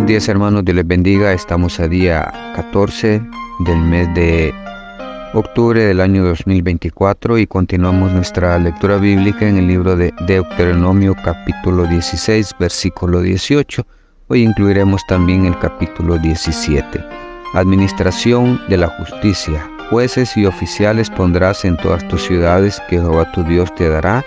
Buenos días, hermanos, Dios les bendiga. Estamos a día 14 del mes de octubre del año 2024 y continuamos nuestra lectura bíblica en el libro de Deuteronomio capítulo 16, versículo 18. Hoy incluiremos también el capítulo 17. Administración de la justicia. Jueces y oficiales pondrás en todas tus ciudades que Jehová tu Dios te dará,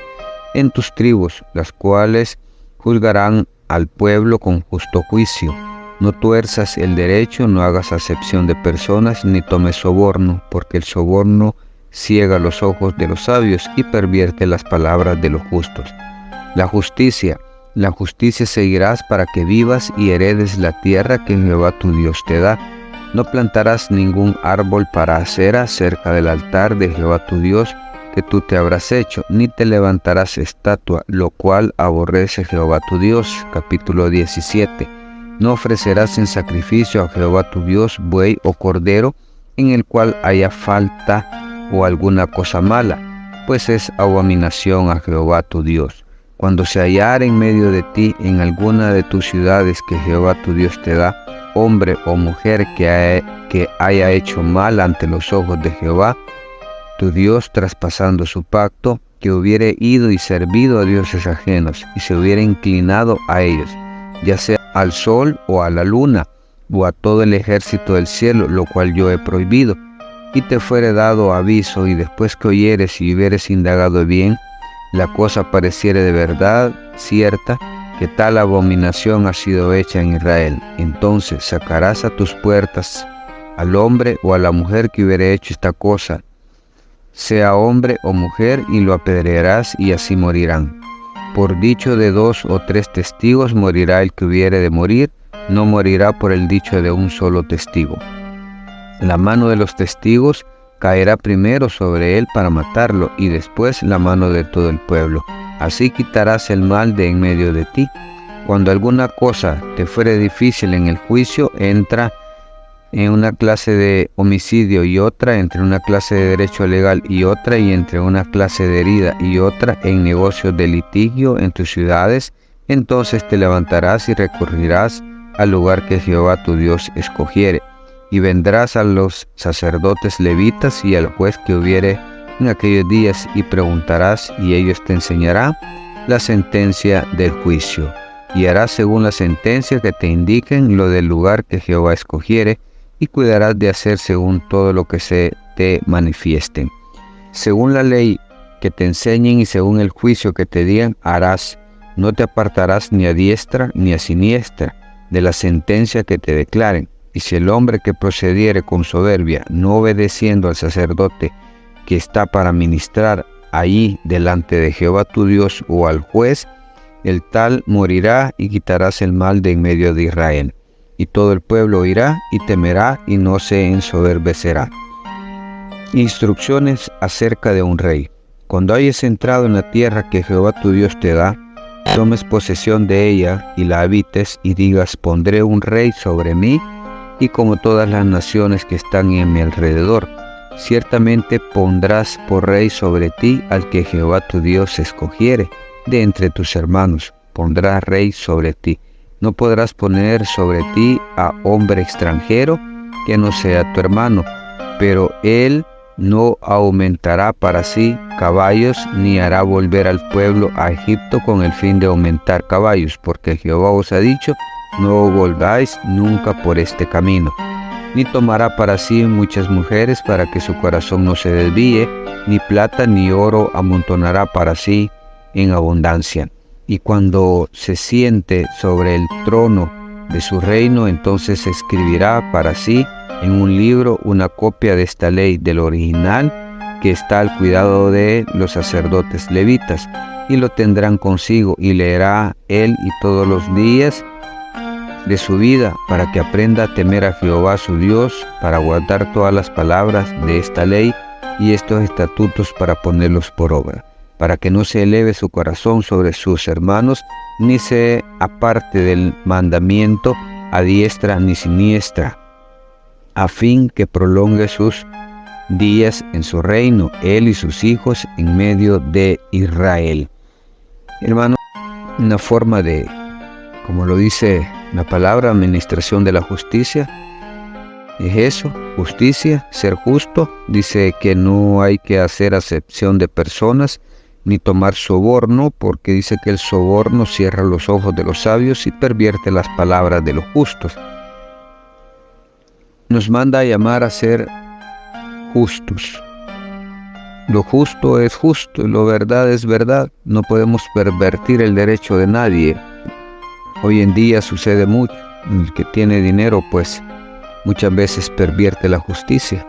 en tus tribus, las cuales juzgarán al pueblo con justo juicio. No tuerzas el derecho, no hagas acepción de personas, ni tomes soborno, porque el soborno ciega los ojos de los sabios y pervierte las palabras de los justos. La justicia seguirás para que vivas y heredes la tierra que Jehová tu Dios te da. No plantarás ningún árbol para acera cerca del altar de Jehová tu Dios, que tú te habrás hecho, ni te levantarás estatua, lo cual aborrece Jehová tu Dios. Capítulo 17. No ofrecerás en sacrificio a Jehová tu Dios buey o cordero, en el cual haya falta o alguna cosa mala, pues es abominación a Jehová tu Dios. Cuando se hallar en medio de ti, en alguna de tus ciudades que Jehová tu Dios te da, hombre o mujer que haya hecho mal ante los ojos de Jehová tu Dios, traspasando su pacto, que hubiere ido y servido a dioses ajenos, y se hubiera inclinado a ellos, ya sea al sol o a la luna, o a todo el ejército del cielo, lo cual yo he prohibido, y te fuere dado aviso, y después que oyeres y hubieres indagado bien, la cosa pareciere de verdad cierta, que tal abominación ha sido hecha en Israel. Entonces sacarás a tus puertas al hombre o a la mujer que hubiere hecho esta cosa, sea hombre o mujer, y lo apedrearás, y así morirán. Por dicho de 2 o 3 testigos morirá el que hubiere de morir, no morirá por el dicho de un solo testigo. La mano de los testigos caerá primero sobre él para matarlo, y después la mano de todo el pueblo. Así quitarás el mal de en medio de ti. Cuando alguna cosa te fuere difícil en el juicio, entra en una clase de homicidio y otra, entre una clase de derecho legal y otra, y entre una clase de herida y otra, en negocios de litigio en tus ciudades, entonces te levantarás y recurrirás al lugar que Jehová tu Dios escogiere, y vendrás a los sacerdotes levitas y al juez que hubiere en aquellos días, y preguntarás, y ellos te enseñarán la sentencia del juicio, y harás según la sentencia que te indiquen lo del lugar que Jehová escogiere, y cuidarás de hacer según todo lo que se te manifieste. Según la ley que te enseñen y según el juicio que te digan, harás. No te apartarás ni a diestra ni a siniestra de la sentencia que te declaren. Y si el hombre que procediere con soberbia, no obedeciendo al sacerdote que está para ministrar allí delante de Jehová tu Dios o al juez, el tal morirá, y quitarás el mal de en medio de Israel. Y todo el pueblo oirá y temerá y no se ensoberbecerá. Instrucciones acerca de un rey. Cuando hayas entrado en la tierra que Jehová tu Dios te da, tomes posesión de ella y la habites, y digas: pondré un rey sobre mí, y como todas las naciones que están en mi alrededor. Ciertamente pondrás por rey sobre ti al que Jehová tu Dios escogiere de entre tus hermanos. Pondrás rey sobre ti. No podrás poner sobre ti a hombre extranjero que no sea tu hermano, pero él no aumentará para sí caballos, ni hará volver al pueblo a Egipto con el fin de aumentar caballos, porque Jehová os ha dicho: no volváis nunca por este camino. Ni tomará para sí muchas mujeres, para que su corazón no se desvíe, ni plata ni oro amontonará para sí en abundancia. Y cuando se siente sobre el trono de su reino, entonces escribirá para sí en un libro una copia de esta ley del original, que está al cuidado de los sacerdotes levitas, y lo tendrán consigo, y leerá él y todos los días de su vida, para que aprenda a temer a Jehová su Dios, para guardar todas las palabras de esta ley y estos estatutos, para ponerlos por obra, para que no se eleve su corazón sobre sus hermanos, ni se aparte del mandamiento a diestra ni siniestra, a fin que prolongue sus días en su reino, él y sus hijos en medio de Israel. Hermano, una forma de, como lo dice La palabra administración de la justicia es eso, justicia, ser justo. Dice que no hay que hacer acepción de personas ni tomar soborno, porque dice que el soborno cierra los ojos de los sabios y pervierte las palabras de los justos. Nos manda a llamar a ser justos. Lo justo es justo, lo verdad es verdad. No podemos pervertir el derecho de nadie. Hoy en día sucede mucho. El que tiene dinero, pues muchas veces pervierte la justicia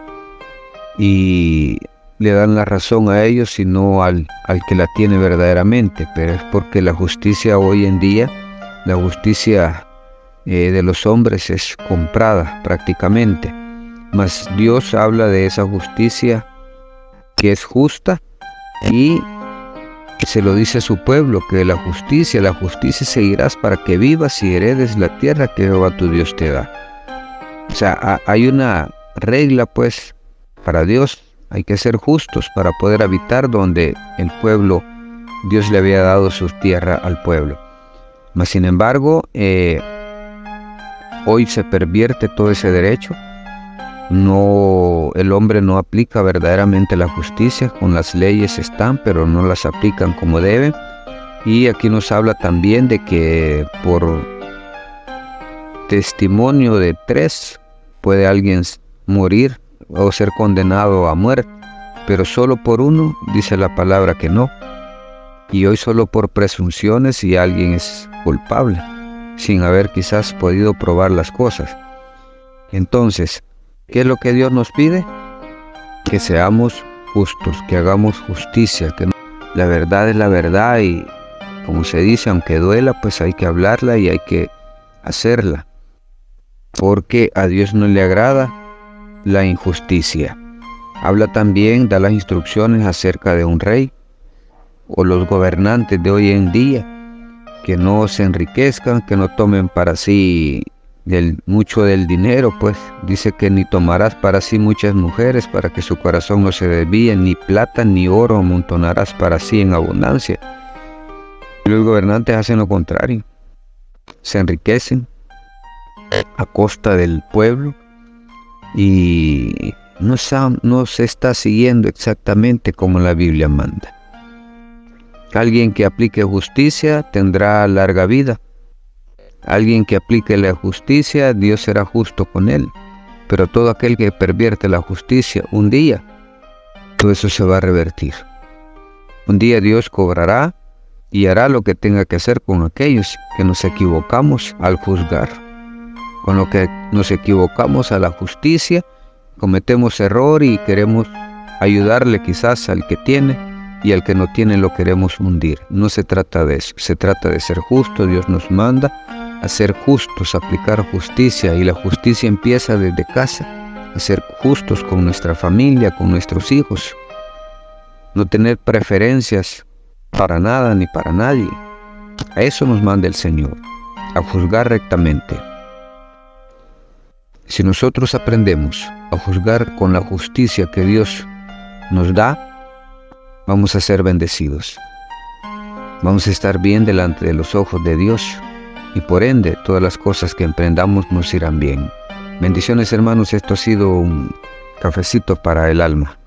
y le dan la razón a ellos y no al que la tiene verdaderamente. Pero es porque la justicia hoy en día, la justicia de los hombres es comprada prácticamente. Mas Dios habla de esa justicia que es justa y se lo dice a su pueblo, que la justicia seguirás para que vivas y heredes la tierra que Jehová tu Dios te da. O sea, hay una regla pues para Dios. Hay que ser justos para poder habitar donde el pueblo, Dios le había dado su tierra al pueblo. Mas sin embargo, hoy se pervierte todo ese derecho. El hombre no aplica verdaderamente la justicia. Con las leyes están, pero no las aplican como deben. Y aquí nos habla también de que por testimonio de 3 puede alguien morir o ser condenado a muerte, pero solo por 1 dice la palabra que no. Y hoy solo por presunciones si alguien es culpable, sin haber quizás podido probar las cosas. Entonces, ¿qué es lo que Dios nos pide? Que seamos justos, que hagamos justicia, que la verdad es la verdad y, como se dice, aunque duela, pues hay que hablarla y hay que hacerla, porque a Dios no le agrada la injusticia. Habla también, da las instrucciones acerca de un rey o los gobernantes de hoy en día, que no se enriquezcan, que no tomen para sí mucho del dinero, pues dice que ni tomarás para sí muchas mujeres para que su corazón no se desvíe, ni plata ni oro amontonarás para sí en abundancia. Y los gobernantes hacen lo contrario, se enriquecen a costa del pueblo y no se está siguiendo exactamente como la Biblia manda. Alguien que aplique justicia tendrá larga vida. Alguien que aplique la justicia, Dios será justo con él. Pero todo aquel que pervierte la justicia, un día, todo eso se va a revertir. Un día Dios cobrará y hará lo que tenga que hacer con aquellos que nos equivocamos al juzgar. Con lo que nos equivocamos a la justicia, cometemos error y queremos ayudarle quizás al que tiene, y al que no tiene lo queremos hundir. No se trata de eso, se trata de ser justo. Dios nos manda a ser justos, a aplicar justicia, y la justicia empieza desde casa, a ser justos con nuestra familia, con nuestros hijos, no tener preferencias para nada ni para nadie. A eso nos manda el Señor, a juzgar rectamente. Si nosotros aprendemos a juzgar con la justicia que Dios nos da, vamos a ser bendecidos. Vamos a estar bien delante de los ojos de Dios y por ende todas las cosas que emprendamos nos irán bien. Bendiciones, hermanos. Esto ha sido un cafecito para el alma.